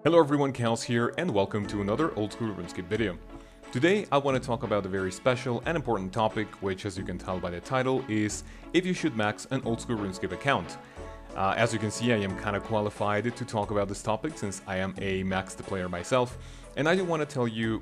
Hello everyone, Kaoz here, and welcome to another old school Runescape video. Today I want to talk about a very special and important topic, which, as you can tell by the title, is if you should max an old school Runescape account. As you can see, I am kind of qualified to talk about this topic since I am a maxed player myself, and I do want to tell you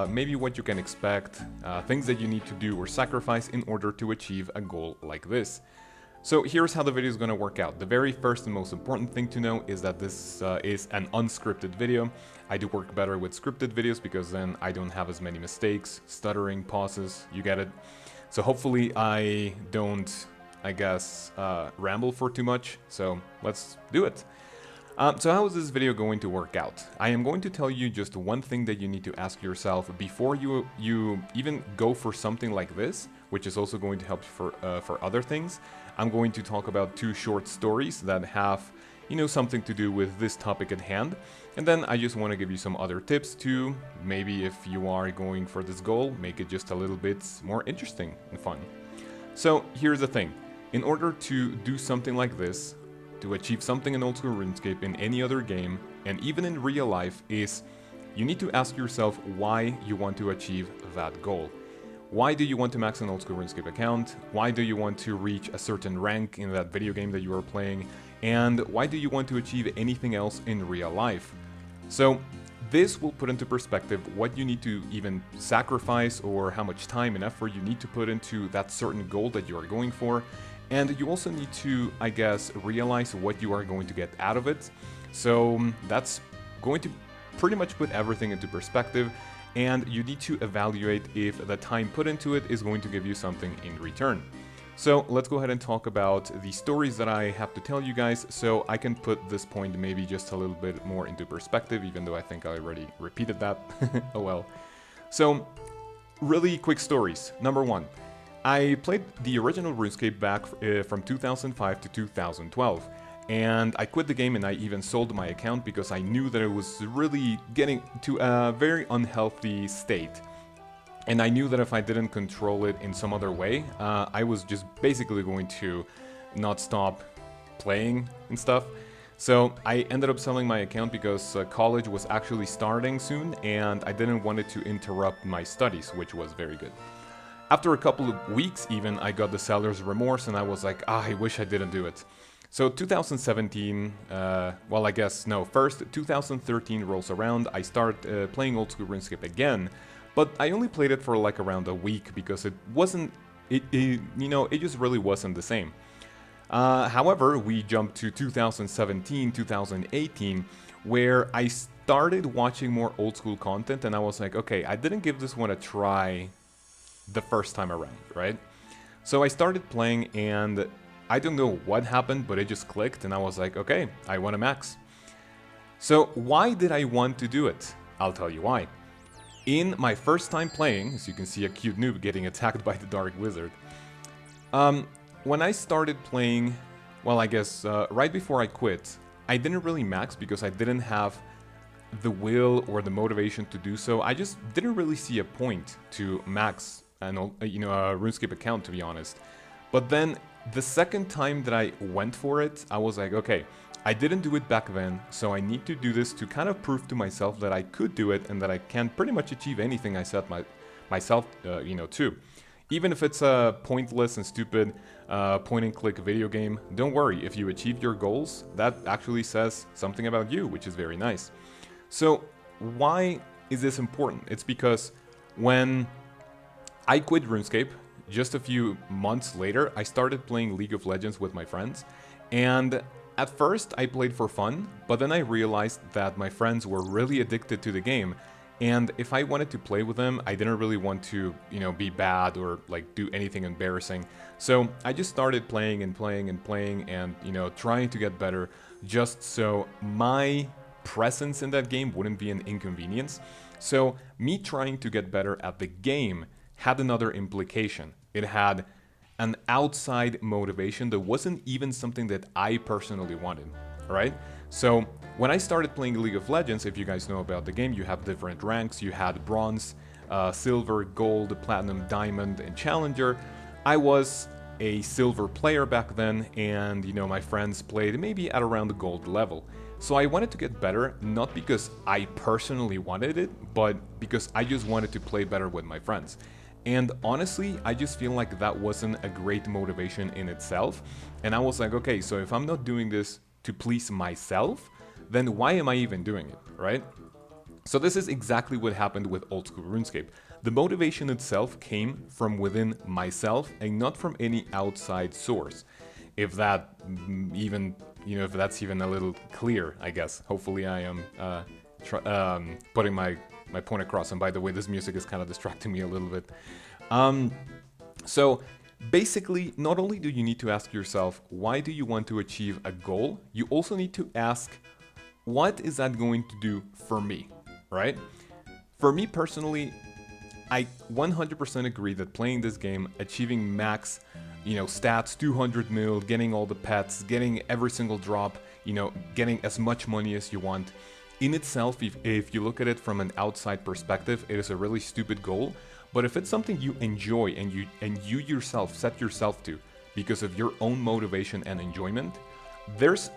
maybe what you can expect, things that you need to do or sacrifice in order to achieve a goal like this. So here's how the video is going to work out. The very first and most important thing to know is that this is an unscripted video. I do work better with scripted videos because then I don't have as many mistakes, stuttering, pauses, you get it. So hopefully I don't, ramble for too much, so let's do it. So how is this video going to work out? I am going to tell you just one thing that you need to ask yourself before you even go for something like this, which is also going to help for other things. I'm going to talk about two short stories that have, something to do with this topic at hand. And then I just want to give you some other tips to maybe, if you are going for this goal, make it just a little bit more interesting and fun. So here's the thing. In order to do something like this, to achieve something in old school RuneScape in any other game, and even in real life, is you need to ask yourself why you want to achieve that goal. Why do you want to max an old school RuneScape account? Why do you want to reach a certain rank in that video game that you are playing? And why do you want to achieve anything else in real life? So this will put into perspective what you need to even sacrifice or how much time and effort you need to put into that certain goal that you are going for. And you also need to, realize what you are going to get out of it. So that's going to pretty much put everything into perspective, and you need to evaluate if the time put into it is going to give you something in return. So let's go ahead and talk about the stories that I have to tell you guys, so I can put this point maybe just a little bit more into perspective, even though I think I already repeated that. Oh well. So, really quick stories. Number one. I played the original RuneScape back from 2005 to 2012, and I quit the game and I even sold my account because I knew that it was really getting to a very unhealthy state. And I knew that if I didn't control it in some other way, I was just basically going to not stop playing and stuff. So I ended up selling my account because college was actually starting soon and I didn't want it to interrupt my studies, which was very good. After a couple of weeks even, I got the seller's remorse and I was like, I wish I didn't do it. So 2017, first 2013 rolls around, I start playing old school RuneScape again, but I only played it for like around a week because it just really wasn't the same. However, we jumped to 2017, 2018, where I started watching more old school content and I was like, okay, I didn't give this one a try the first time around, right? So I started playing and I don't know what happened, but it just clicked and I was like, okay, I want to max. So why did I want to do it? I'll tell you why. In my first time playing, as you can see a cute noob getting attacked by the Dark Wizard, when I started playing, right before I quit, I didn't really max because I didn't have the will or the motivation to do so. I just didn't really see a point to max a RuneScape account, to be honest. But then the second time that I went for it, I was like, okay, I didn't do it back then, so I need to do this to kind of prove to myself that I could do it and that I can pretty much achieve anything I set myself to. Even if it's a pointless and stupid point-and-click video game, don't worry, if you achieve your goals, that actually says something about you, which is very nice. So why is this important? It's because when I quit RuneScape, just a few months later, I started playing League of Legends with my friends, and at first I played for fun, but then I realized that my friends were really addicted to the game, and if I wanted to play with them, I didn't really want to, be bad or do anything embarrassing. So I just started playing and playing and playing and, trying to get better just so my presence in that game wouldn't be an inconvenience. So me trying to get better at the game had another implication. It had an outside motivation that wasn't even something that I personally wanted, right? So when I started playing League of Legends, if you guys know about the game, you have different ranks. You had bronze, silver, gold, platinum, diamond, and challenger. I was a silver player back then, and my friends played maybe at around the gold level. So I wanted to get better, not because I personally wanted it, but because I just wanted to play better with my friends. And honestly, I just feel like that wasn't a great motivation in itself. And I was like, okay, so if I'm not doing this to please myself, then why am I even doing it, right? So this is exactly what happened with old school RuneScape. The motivation itself came from within myself and not from any outside source. If that even, if that's even a little clear, I guess. Hopefully I am putting my point across. And by the way, this music is kind of distracting me a little bit. So basically, not only do you need to ask yourself, why do you want to achieve a goal? You also need to ask, what is that going to do for me, right? For me personally, I 100% agree that playing this game, achieving max, stats, 200 mil, getting all the pets, getting every single drop, getting as much money as you want, in itself, if you look at it from an outside perspective, it is a really stupid goal. But if it's something you enjoy and you yourself set yourself to because of your own motivation and enjoyment, there's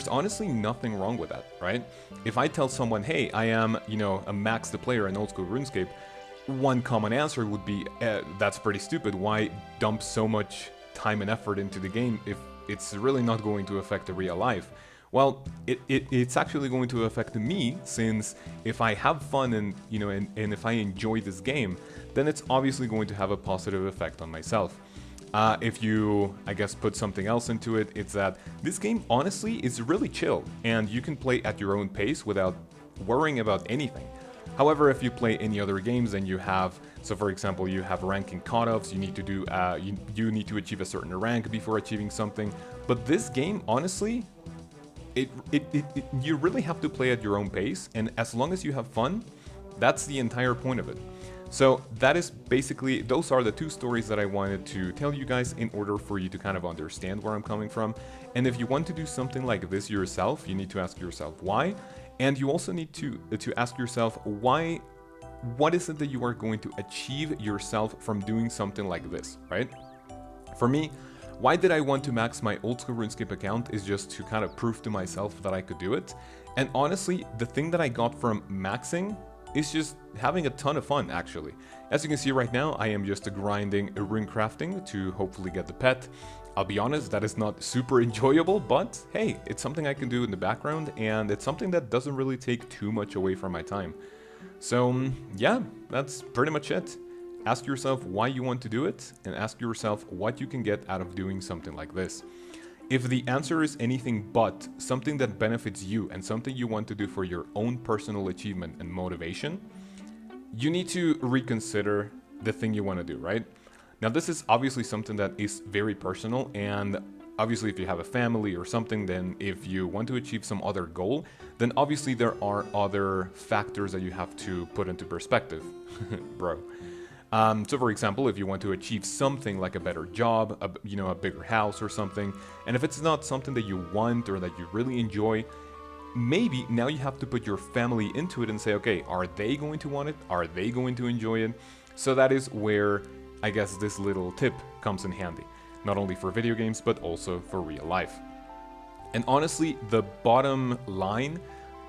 honestly nothing wrong with that, right? If I tell someone, hey, I am, a max the player in old school RuneScape, one common answer would be, that's pretty stupid. Why dump so much time and effort into the game if it's really not going to affect the real life? Well, it's actually going to affect me, since if I have fun and and if I enjoy this game, then it's obviously going to have a positive effect on myself. If you, I guess, put something else into it, it's that this game honestly is really chill and you can play at your own pace without worrying about anything. However, if you play any other games and you have, so for example, you have ranking cutoffs, you need to do, you need to achieve a certain rank before achieving something. But this game, honestly, you really have to play at your own pace, and as long as you have fun, that's the entire point of it. So that is basically, those are the two stories that I wanted to tell you guys in order for you to kind of understand where I'm coming from. And if you want to do something like this yourself, you need to ask yourself why, and you also need to ask yourself what is it that you are going to achieve yourself from doing something like this, right? For me, why did I want to max my old school RuneScape account is just to kind of prove to myself that I could do it. And honestly, the thing that I got from maxing is just having a ton of fun, actually. As you can see right now, I am just grinding rune crafting to hopefully get the pet. I'll be honest, that is not super enjoyable, but hey, it's something I can do in the background, and it's something that doesn't really take too much away from my time. So yeah, that's pretty much it. Ask yourself why you want to do it, and ask yourself what you can get out of doing something like this. If the answer is anything but something that benefits you and something you want to do for your own personal achievement and motivation, you need to reconsider the thing you want to do, right? Now, this is obviously something that is very personal, and obviously if you have a family or something, then if you want to achieve some other goal, then obviously there are other factors that you have to put into perspective, bro. So for example, if you want to achieve something like a better job, a bigger house or something, and if it's not something that you want or that you really enjoy, maybe now you have to put your family into it and say, okay, are they going to want it? Are they going to enjoy it? So that is where I guess this little tip comes in handy, not only for video games, but also for real life. And honestly, the bottom line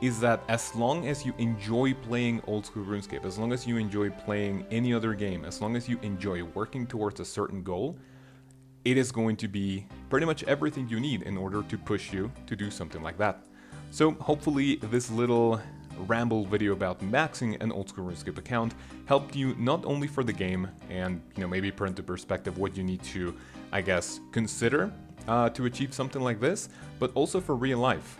is that as long as you enjoy playing old school RuneScape, as long as you enjoy playing any other game, as long as you enjoy working towards a certain goal, it is going to be pretty much everything you need in order to push you to do something like that. So hopefully this little ramble video about maxing an old school RuneScape account helped you not only for the game and maybe put into perspective what you need to, I guess, consider to achieve something like this, but also for real life.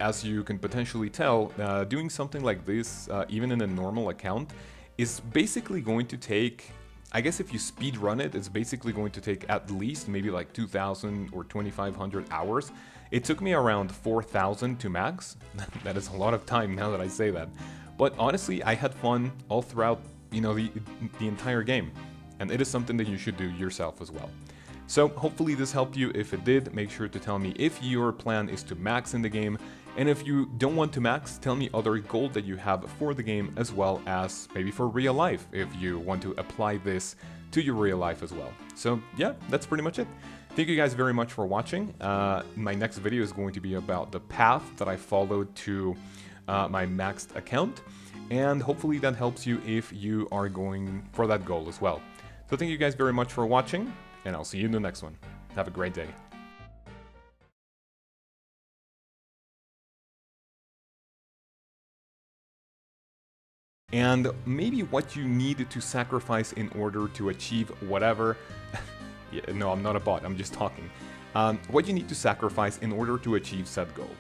As you can potentially tell, doing something like this, even in a normal account, is basically going to take, I guess if you speed run it, it's basically going to take at least maybe like 2,000 or 2,500 hours. It took me around 4,000 to max. That is a lot of time now that I say that. But honestly, I had fun all throughout, the entire game. And it is something that you should do yourself as well. So hopefully this helped you. If it did, make sure to tell me if your plan is to max in the game, and if you don't want to max, tell me other goals that you have for the game, as well as maybe for real life if you want to apply this to your real life as well. So yeah, that's pretty much it. Thank you guys very much for watching. My next video is going to be about the path that I followed to my maxed account, and hopefully that helps you if you are going for that goal as well. So thank you guys very much for watching, and I'll see you in the next one. Have a great day. And maybe what you need to sacrifice in order to achieve whatever... Yeah, no, I'm not a bot, I'm just talking. What you need to sacrifice in order to achieve said goal.